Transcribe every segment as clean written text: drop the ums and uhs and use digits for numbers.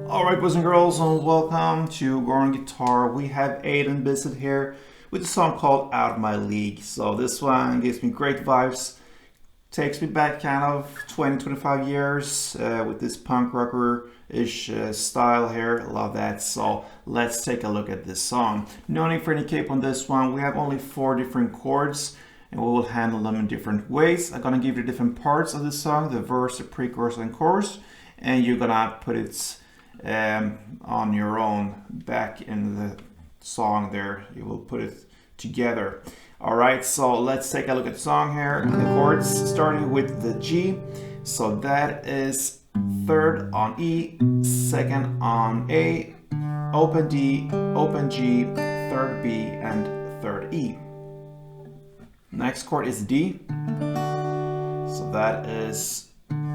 Alright, boys and girls, and welcome to Goran Guitar. We have AIDAN BISSETT here with a song called Out of My League. So this one gives me great vibes, takes me back kind of 20-25 years with this punk rocker-ish style here. Love that. So let's take a look at this song. No need for any cape on this one. We have only 4 different chords and we will handle them in different ways. I'm gonna give you different parts of the song, the verse, the pre-chorus, and chorus, and you're gonna put it on your own back in the song there. You will put it together. Alright, so let's take a look at the song here. The chords starting with the G. So that is 3rd on E, 2nd on A, open D, open G, 3rd B, and 3rd E. Next chord is D. So that is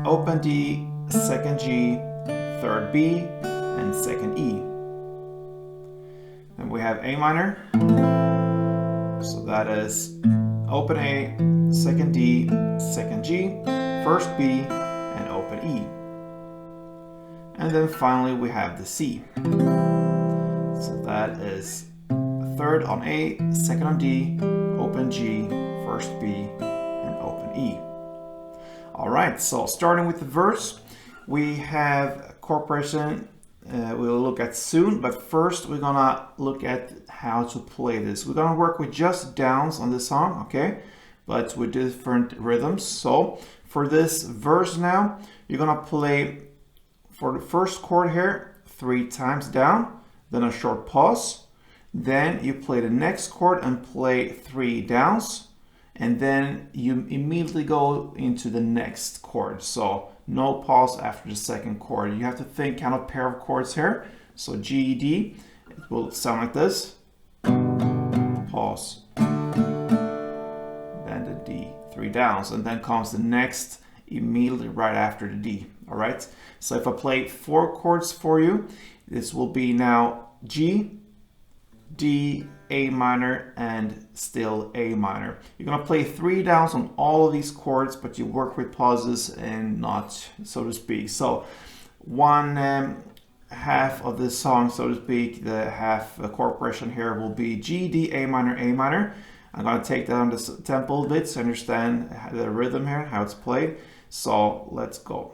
open D, 2nd G, 3rd B, and 2nd E. Then we have A minor. So that is open A, 2nd D, 2nd G, 1st B, and open E. And then finally we have the C. So that is 3rd on A, 2nd on D, open G, 1st B, and open E. Alright, so starting with the verse, we have chord progression. We'll look at soon, but first we're gonna look at how to play this. We're gonna work with just downs on this song, okay, but with different rhythms. So for this verse now, you're gonna play for the first chord here 3 times down, then a short pause, then you play the next chord and play 3 downs, and then you immediately go into the next chord. So no pause after the second chord. You have to think kind of pair of chords here. So G, D, it will sound like this. Pause. Then the D, 3 downs, and then comes the next immediately right after the D. All right. So if I play 4 chords for you, this will be now G, D, A minor, and still A minor. You're gonna play 3 downs on all of these chords, but you work with pauses and not, so to speak. So one half of the song, so to speak, the half chord progression here will be G, D, A minor, A minor. I'm gonna take down the tempo a bit to understand the rhythm here, how it's played. So let's go.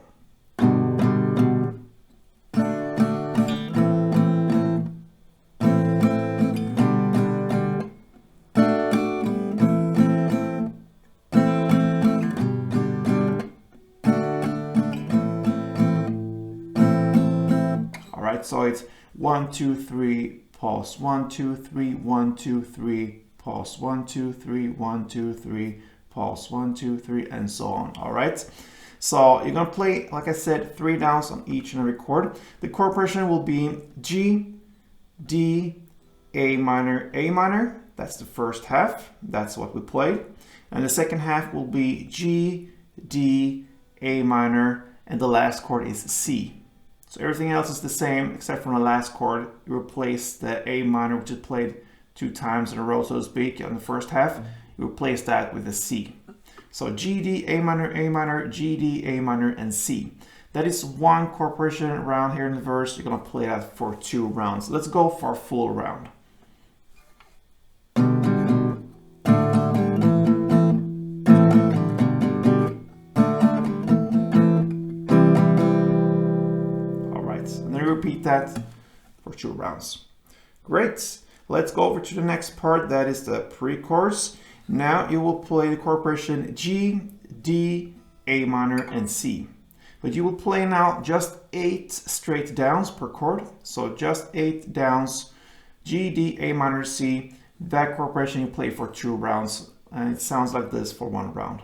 So it's 1, 2, 3, pause, 1, 2, 3, 1, 2, 3, pause, 1, 2, 3, 1, 2, 3, pause, 1, 2, 3, and so on. All right. So you're gonna play, like I said, 3 downs on each and every chord. The chord progression will be G, D, A minor, A minor. That's the first half. That's what we played. And the second half will be G, D, A minor, and the last chord is C. So everything else is the same except for the last chord. You replace the A minor, which is played 2 times in a row, so to speak, on the first half. You replace that with a C. So G, D, A minor, G, D, A minor, and C. That is 1 chord progression round here in the verse. You're gonna play that for 2 rounds. Let's go for a full round. Repeat that for 2 rounds. Great. Let's go over to the next part. That is the pre-chorus. Now you will play the chord progression G, D, A minor, and C. But you will play now just 8 straight downs per chord. So just 8 downs, G, D, A minor, C. That chord progression you play for 2 rounds. And it sounds like this for 1 round.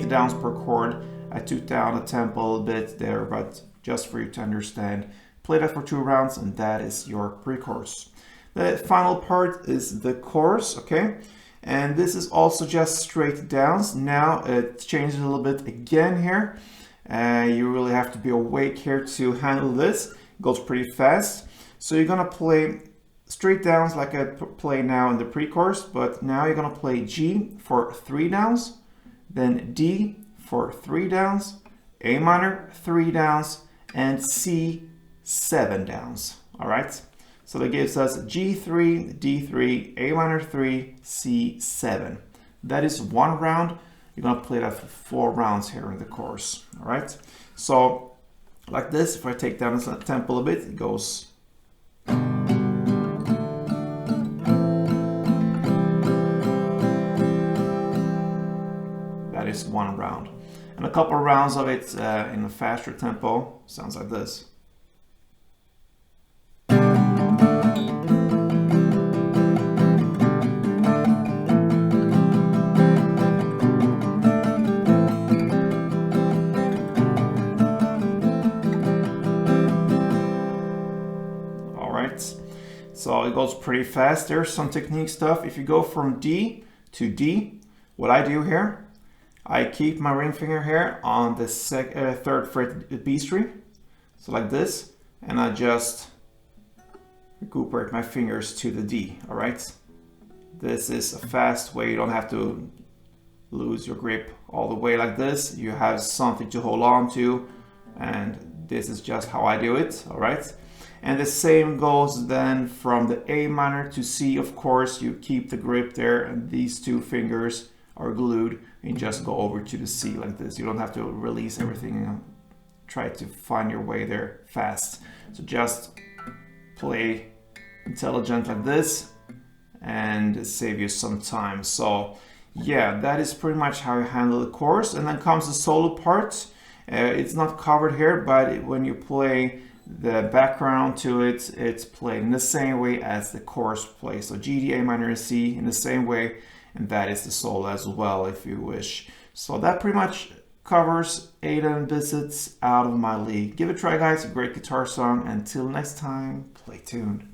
Downs per chord. I took down the tempo a bit there, but just for you to understand. Play that for 2 rounds, and that is your pre-chorus. The final part is the chorus, okay? And this is also just straight downs. Now it changes a little bit again here. You really have to be awake here to handle this. It goes pretty fast. So you're gonna play straight downs like I play now in the pre-chorus, but now you're gonna play G for 3 downs, then D for 3 downs, A minor 3 downs, and C 7 downs. All right, so that gives us G3, D3, A minor 3, C 7. That is 1 round. You're gonna play that for 4 rounds here in the chorus. All right, so like this. If I take down the tempo a bit, it goes. That is 1 round. And a couple of rounds of it in a faster tempo sounds like this. All right, so it goes pretty fast. There's some technique stuff. If you go from D to D, what I do here, I keep my ring finger here on the 3rd fret B string, so like this, and I just recuperate my fingers to the D. All right, this is a fast way. You don't have to lose your grip all the way like this. You have something to hold on to, and this is just how I do it. All right, and the same goes then from the A minor to C. Of course, you keep the grip there, and these 2 fingers are glued, and just go over to the C like this. You don't have to release everything and try to find your way there fast. So just play intelligent like this and save you some time. So yeah, that is pretty much how you handle the chorus. And then comes the solo part. It's not covered here, but when you play the background to it, it's played in the same way as the chorus plays. So G, D, A minor, and C in the same way. And that is the solo as well, if you wish. So that pretty much covers AIDAN BISSETT's Out of My League. Give it a try, guys. A great guitar song. Until next time, play tuned.